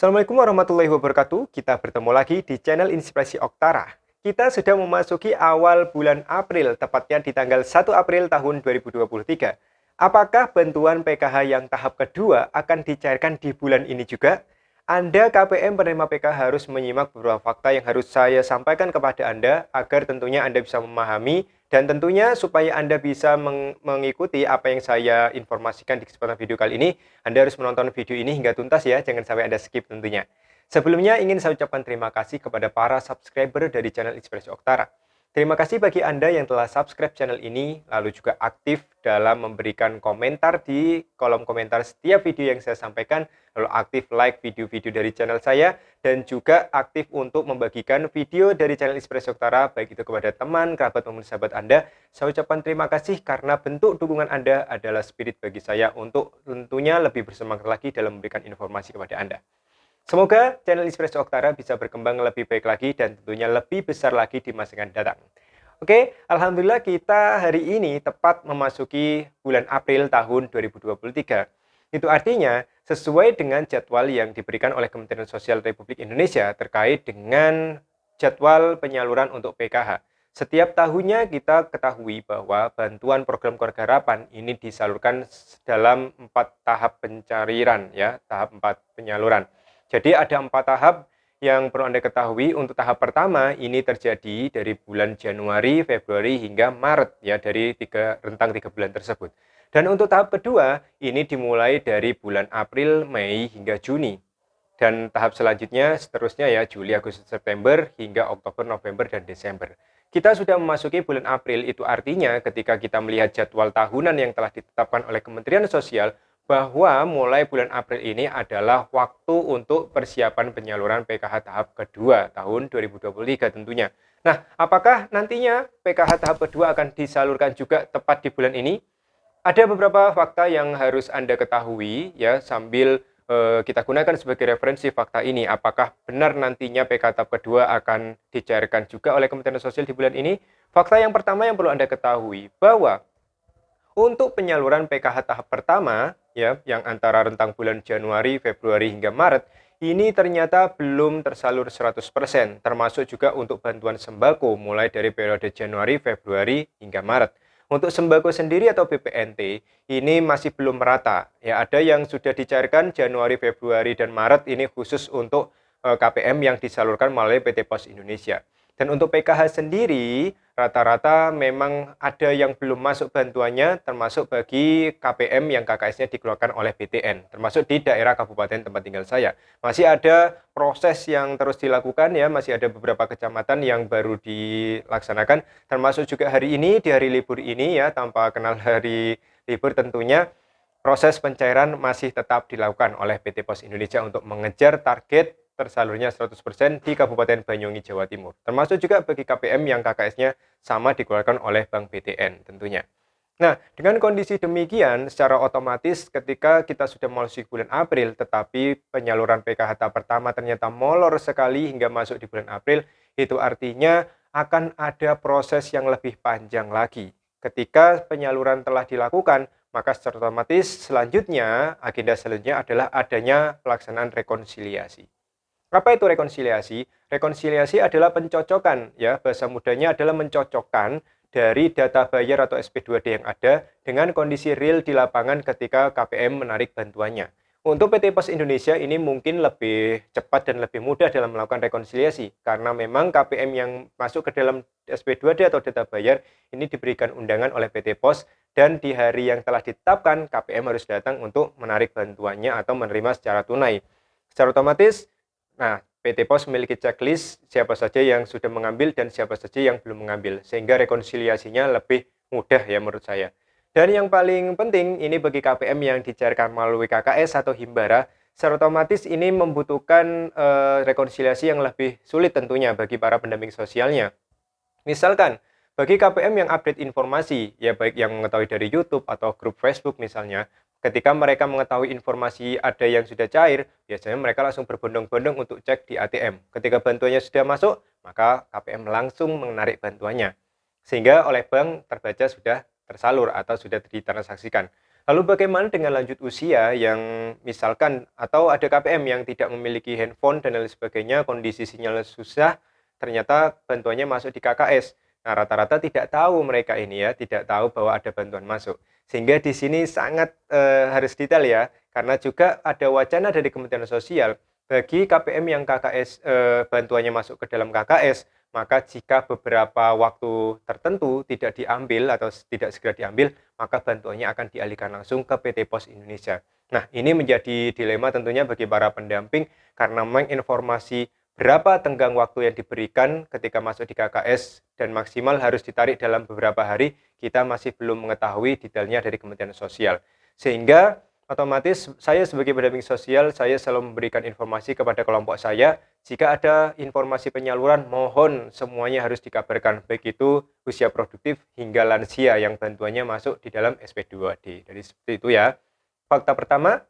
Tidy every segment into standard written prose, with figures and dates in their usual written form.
Assalamualaikum warahmatullahi wabarakatuh. Kita bertemu lagi di channel Inspirasi Oktara. Kita sudah memasuki awal bulan April, tepatnya di tanggal 1 April tahun 2023. Apakah bantuan PKH yang tahap kedua akan dicairkan di bulan ini juga? Anda KPM penerima PKH harus menyimak beberapa fakta yang harus saya sampaikan kepada Anda agar tentunya Anda bisa memahami dan tentunya supaya Anda bisa mengikuti apa yang saya informasikan di kesempatan video kali ini. Anda harus menonton video ini hingga tuntas ya, jangan sampai Anda skip tentunya. Sebelumnya ingin saya ucapkan terima kasih kepada para subscriber dari channel Inspirasi Oktara. Terima kasih bagi Anda yang telah subscribe channel ini, lalu juga aktif dalam memberikan komentar di kolom komentar setiap video yang saya sampaikan, lalu aktif like video-video dari channel saya, dan juga aktif untuk membagikan video dari channel Inspirasi Oktara, baik itu kepada teman, kerabat, maupun sahabat Anda. Saya ucapkan terima kasih karena bentuk dukungan Anda adalah spirit bagi saya untuk tentunya lebih bersemangat lagi dalam memberikan informasi kepada Anda. Semoga channel Inspirasi Oktara bisa berkembang lebih baik lagi dan tentunya lebih besar lagi di masa yang datang. Oke, alhamdulillah kita hari ini tepat memasuki bulan April tahun 2023. Itu artinya sesuai dengan jadwal yang diberikan oleh Kementerian Sosial Republik Indonesia terkait dengan jadwal penyaluran untuk PKH. Setiap tahunnya kita ketahui bahwa bantuan program keluarga harapan ini disalurkan dalam 4 tahap pencairan ya, tahap 4 penyaluran. Jadi ada 4 tahap yang perlu Anda ketahui. Untuk tahap pertama ini terjadi dari bulan Januari, Februari hingga Maret ya, dari rentang 3 bulan tersebut. Dan untuk tahap kedua ini dimulai dari bulan April, Mei hingga Juni. Dan tahap selanjutnya seterusnya ya Juli, Agustus, September hingga Oktober, November dan Desember. Kita sudah memasuki bulan April, itu artinya ketika kita melihat jadwal tahunan yang telah ditetapkan oleh Kementerian Sosial bahwa mulai bulan April ini adalah waktu untuk persiapan penyaluran PKH tahap kedua tahun 2023 tentunya. Nah, apakah nantinya PKH tahap kedua akan disalurkan juga tepat di bulan ini? Ada beberapa fakta yang harus Anda ketahui ya sambil kita gunakan sebagai referensi fakta ini. Apakah benar nantinya PKH tahap kedua akan dicairkan juga oleh Kementerian Sosial di bulan ini? Fakta yang pertama yang perlu Anda ketahui bahwa untuk penyaluran PKH tahap pertama, ya, yang antara rentang bulan Januari, Februari hingga Maret, ini ternyata belum tersalur 100%, termasuk juga untuk bantuan sembako mulai dari periode Januari, Februari hingga Maret. Untuk sembako sendiri atau BPNT, ini masih belum merata. Ya, ada yang sudah dicairkan Januari, Februari, dan Maret, ini khusus untuk KPM yang disalurkan melalui PT Pos Indonesia. Dan untuk PKH sendiri, rata-rata memang ada yang belum masuk bantuannya, termasuk bagi KPM yang KKS-nya dikeluarkan oleh BTN, termasuk di daerah kabupaten tempat tinggal saya. Masih ada proses yang terus dilakukan ya, masih ada beberapa kecamatan yang baru dilaksanakan, termasuk juga hari ini, di hari libur ini ya, tanpa kenal hari libur tentunya, proses pencairan masih tetap dilakukan oleh PT Pos Indonesia untuk mengejar target tersalurnya 100% di Kabupaten Banyuwangi, Jawa Timur. Termasuk juga bagi KPM yang KKS-nya sama dikeluarkan oleh Bank BTN tentunya. Nah, dengan kondisi demikian, secara otomatis ketika kita sudah memasuki bulan April, tetapi penyaluran PKH tahap pertama ternyata molor sekali hingga masuk di bulan April, itu artinya akan ada proses yang lebih panjang lagi. Ketika penyaluran telah dilakukan, maka secara otomatis selanjutnya, agenda selanjutnya adalah adanya pelaksanaan rekonsiliasi. Apa itu rekonsiliasi? Rekonsiliasi adalah pencocokan, ya, bahasa mudanya adalah mencocokkan dari data bayar atau SP2D yang ada dengan kondisi real di lapangan ketika KPM menarik bantuannya. Untuk PT Pos Indonesia ini mungkin lebih cepat dan lebih mudah dalam melakukan rekonsiliasi karena memang KPM yang masuk ke dalam SP2D atau data bayar ini diberikan undangan oleh PT Pos dan di hari yang telah ditetapkan KPM harus datang untuk menarik bantuannya atau menerima secara tunai. Secara otomatis, nah, PT Pos memiliki checklist siapa saja yang sudah mengambil dan siapa saja yang belum mengambil, sehingga rekonsiliasinya lebih mudah ya menurut saya. Dan yang paling penting, ini bagi KPM yang dicairkan melalui KKS atau Himbara, secara otomatis ini membutuhkan rekonsiliasi yang lebih sulit tentunya bagi para pendamping sosialnya. Misalkan, bagi KPM yang update informasi, ya baik yang mengetahui dari YouTube atau grup Facebook misalnya, ketika mereka mengetahui informasi ada yang sudah cair, biasanya mereka langsung berbondong-bondong untuk cek di ATM. Ketika bantuannya sudah masuk, maka KPM langsung menarik bantuannya. Sehingga oleh bank terbaca sudah tersalur atau sudah ditransaksikan. Lalu bagaimana dengan lanjut usia yang misalkan atau ada KPM yang tidak memiliki handphone dan lain sebagainya, kondisi sinyal susah, ternyata bantuannya masuk di KKS. Nah, rata-rata tidak tahu mereka ini ya, tidak tahu bahwa ada bantuan masuk. Sehingga di sini sangat harus detail ya, karena juga ada wacana dari Kementerian Sosial bagi KPM yang KKS bantuannya masuk ke dalam KKS, maka jika beberapa waktu tertentu tidak diambil atau tidak segera diambil, maka bantuannya akan dialihkan langsung ke PT Pos Indonesia. Nah, ini menjadi dilema tentunya bagi para pendamping karena memang informasi berapa tenggang waktu yang diberikan ketika masuk di KKS dan maksimal harus ditarik dalam beberapa hari, kita masih belum mengetahui detailnya dari Kementerian Sosial. Sehingga otomatis saya sebagai pendamping sosial, saya selalu memberikan informasi kepada kelompok saya, jika ada informasi penyaluran, mohon semuanya harus dikabarkan, baik itu usia produktif hingga lansia yang bantuannya masuk di dalam SP2D. Jadi seperti itu ya. Fakta pertama,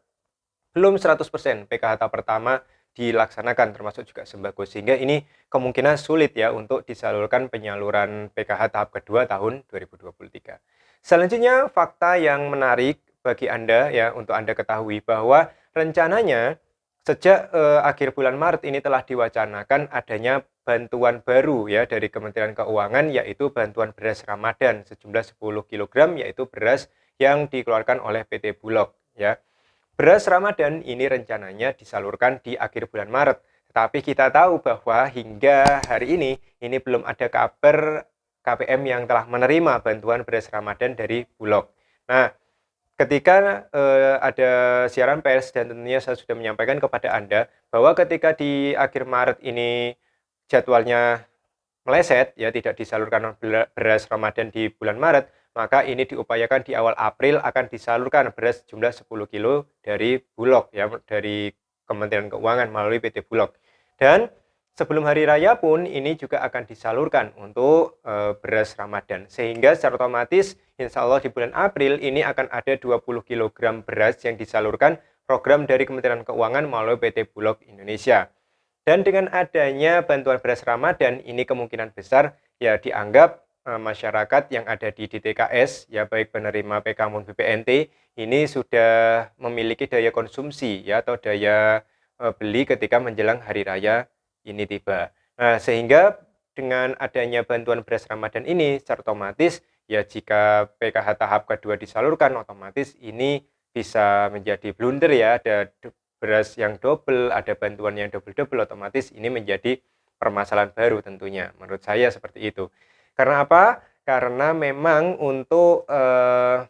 belum 100% PKH tahap pertama dilaksanakan, termasuk juga sembako. Sehingga ini kemungkinan sulit ya untuk disalurkan penyaluran PKH tahap kedua tahun 2023. Selanjutnya, fakta yang menarik bagi Anda ya untuk Anda ketahui bahwa rencananya sejak akhir bulan Maret ini telah diwacanakan adanya bantuan baru ya dari Kementerian Keuangan, yaitu bantuan beras Ramadan sejumlah 10 kg, yaitu beras yang dikeluarkan oleh PT Bulog ya. Beras Ramadan ini rencananya disalurkan di akhir bulan Maret. Tetapi kita tahu bahwa hingga hari ini belum ada kabar KPM yang telah menerima bantuan beras Ramadan dari Bulog. Nah, ketika ada siaran pers dan tentunya saya sudah menyampaikan kepada Anda bahwa ketika di akhir Maret ini jadwalnya meleset ya, tidak disalurkan beras Ramadan di bulan Maret, maka ini diupayakan di awal April akan disalurkan beras jumlah 10 kilo dari Bulog ya, dari Kementerian Keuangan melalui PT Bulog. Dan sebelum hari raya pun ini juga akan disalurkan untuk beras Ramadan, sehingga secara otomatis insya Allah di bulan April ini akan ada 20 kg beras yang disalurkan program dari Kementerian Keuangan melalui PT Bulog Indonesia. Dan dengan adanya bantuan beras Ramadan ini kemungkinan besar ya dianggap masyarakat yang ada di DTKS ya, baik penerima PK maupun BPNT, ini sudah memiliki daya konsumsi ya atau daya beli ketika menjelang hari raya ini tiba. Nah, sehingga dengan adanya bantuan beras Ramadan ini secara otomatis ya, jika PKH tahap kedua disalurkan, otomatis ini bisa menjadi blunder ya, ada beras yang double, ada bantuan yang double-double, otomatis ini menjadi permasalahan baru tentunya. Menurut saya seperti itu. Karena apa? Karena memang untuk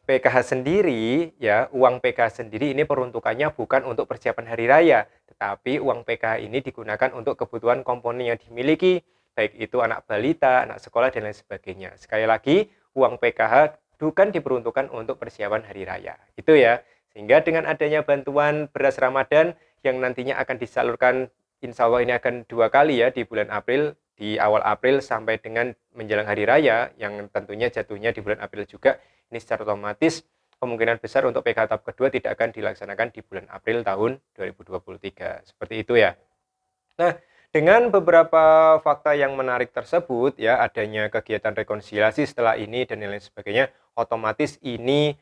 PKH sendiri ya, uang PKH sendiri ini peruntukannya bukan untuk persiapan hari raya, tetapi uang PKH ini digunakan untuk kebutuhan komponen yang dimiliki, baik itu anak balita, anak sekolah dan lain sebagainya. Sekali lagi, uang PKH bukan diperuntukkan untuk persiapan hari raya. Itu ya. Sehingga dengan adanya bantuan beras Ramadan yang nantinya akan disalurkan, insya Allah ini akan 2 kali ya di bulan April, di awal April sampai dengan menjelang hari raya yang tentunya jatuhnya di bulan April juga, ini secara otomatis kemungkinan besar untuk PK tahap kedua tidak akan dilaksanakan di bulan April tahun 2023. Seperti itu ya. Nah, dengan beberapa fakta yang menarik tersebut ya, adanya kegiatan rekonsiliasi setelah ini dan lain sebagainya, otomatis ini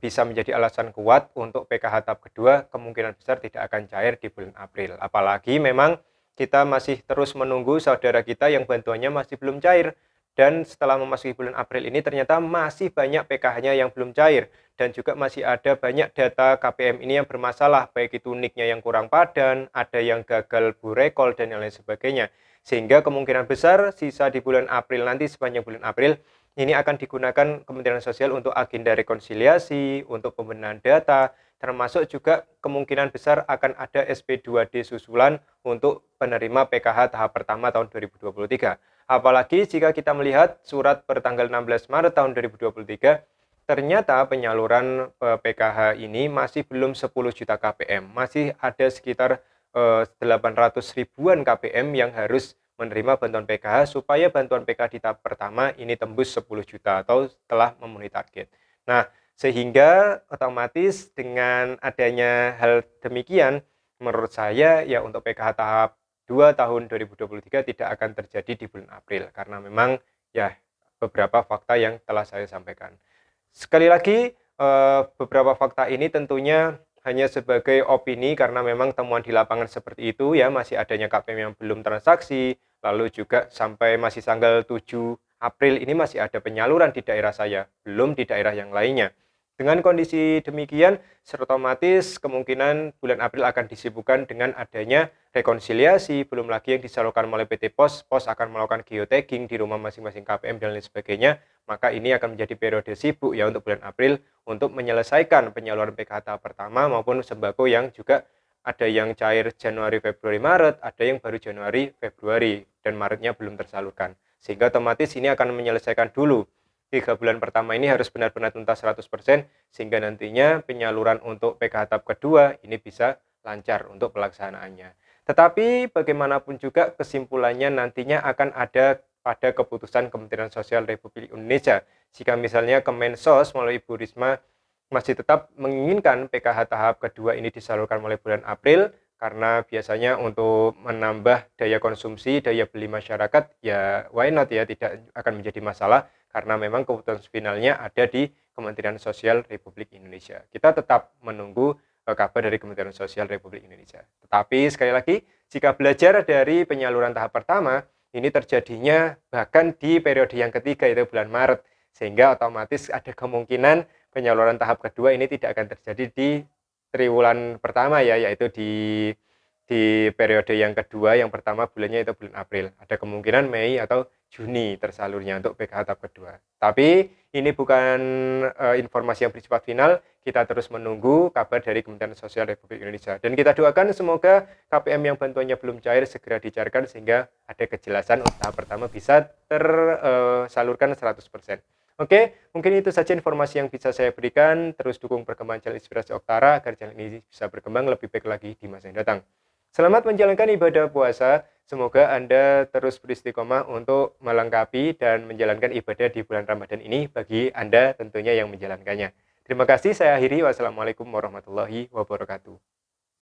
bisa menjadi alasan kuat untuk PKH tahap kedua kemungkinan besar tidak akan cair di bulan April. Apalagi memang kita masih terus menunggu saudara kita yang bantuannya masih belum cair. Dan setelah memasuki bulan April ini ternyata masih banyak PKH-nya yang belum cair. Dan juga masih ada banyak data KPM ini yang bermasalah, baik itu NIK-nya yang kurang padan, ada yang gagal burekol dan lain sebagainya. Sehingga kemungkinan besar sisa di bulan April nanti, sepanjang bulan April, ini akan digunakan Kementerian Sosial untuk agenda rekonsiliasi, untuk pembenahan data, termasuk juga kemungkinan besar akan ada SP2D susulan untuk penerima PKH tahap pertama tahun 2023. Apalagi jika kita melihat surat bertanggal 16 Maret tahun 2023, ternyata penyaluran PKH ini masih belum 10 juta KPM, masih ada sekitar 800 ribuan KPM yang harus menerima bantuan PKH supaya bantuan PKH di tahap pertama ini tembus 10 juta atau telah memenuhi target. Nah, sehingga otomatis dengan adanya hal demikian, menurut saya ya untuk PKH tahap 2 tahun 2023 tidak akan terjadi di bulan April karena memang ya beberapa fakta yang telah saya sampaikan. Sekali lagi beberapa fakta ini tentunya hanya sebagai opini karena memang temuan di lapangan seperti itu ya, masih adanya KPM yang belum transaksi, lalu juga sampai masih tanggal 7 April ini masih ada penyaluran di daerah saya, belum di daerah yang lainnya. Dengan kondisi demikian, otomatis kemungkinan bulan April akan disibukkan dengan adanya rekonsiliasi, belum lagi yang disalurkan oleh PT Pos, Pos akan melakukan geotagging di rumah masing-masing KPM dan lain sebagainya, maka ini akan menjadi periode sibuk ya untuk bulan April untuk menyelesaikan penyaluran PKH tahap pertama maupun sembako yang juga ada yang cair Januari, Februari, Maret, ada yang baru Januari, Februari, dan Maretnya belum tersalurkan. Sehingga otomatis ini akan menyelesaikan dulu 3 bulan pertama ini harus benar-benar tuntas 100% sehingga nantinya penyaluran untuk PKH tahap kedua ini bisa lancar untuk pelaksanaannya. Tetapi bagaimanapun juga kesimpulannya nantinya akan ada pada keputusan Kementerian Sosial Republik Indonesia. Jika misalnya Kemensos melalui Ibu Risma masih tetap menginginkan PKH tahap kedua ini disalurkan mulai bulan April, karena biasanya untuk menambah daya konsumsi, daya beli masyarakat, ya why not ya, tidak akan menjadi masalah karena memang keputusan finalnya ada di Kementerian Sosial Republik Indonesia. Kita tetap menunggu kabar dari Kementerian Sosial Republik Indonesia. Tetapi sekali lagi, jika belajar dari penyaluran tahap pertama, ini terjadinya bahkan di periode yang ketiga, yaitu bulan Maret, sehingga otomatis ada kemungkinan penyaluran tahap kedua ini tidak akan terjadi di triwulan pertama ya, yaitu di periode yang kedua, yang pertama bulannya itu bulan April. Ada kemungkinan Mei atau Juni tersalurnya untuk PKH tahap kedua. Tapi ini bukan informasi yang bersifat final, kita terus menunggu kabar dari Kementerian Sosial Republik Indonesia. Dan kita doakan semoga KPM yang bantuannya belum cair segera dicairkan sehingga ada kejelasan untuk tahap pertama bisa tersalurkan 100%. Oke, mungkin itu saja informasi yang bisa saya berikan. Terus dukung perkembangan channel Inspirasi Oktara agar channel ini bisa berkembang lebih baik lagi di masa yang datang. Selamat menjalankan ibadah puasa. Semoga Anda terus beristiqomah untuk melengkapi dan menjalankan ibadah di bulan Ramadan ini bagi Anda tentunya yang menjalankannya. Terima kasih, saya akhiri. Wassalamualaikum warahmatullahi wabarakatuh.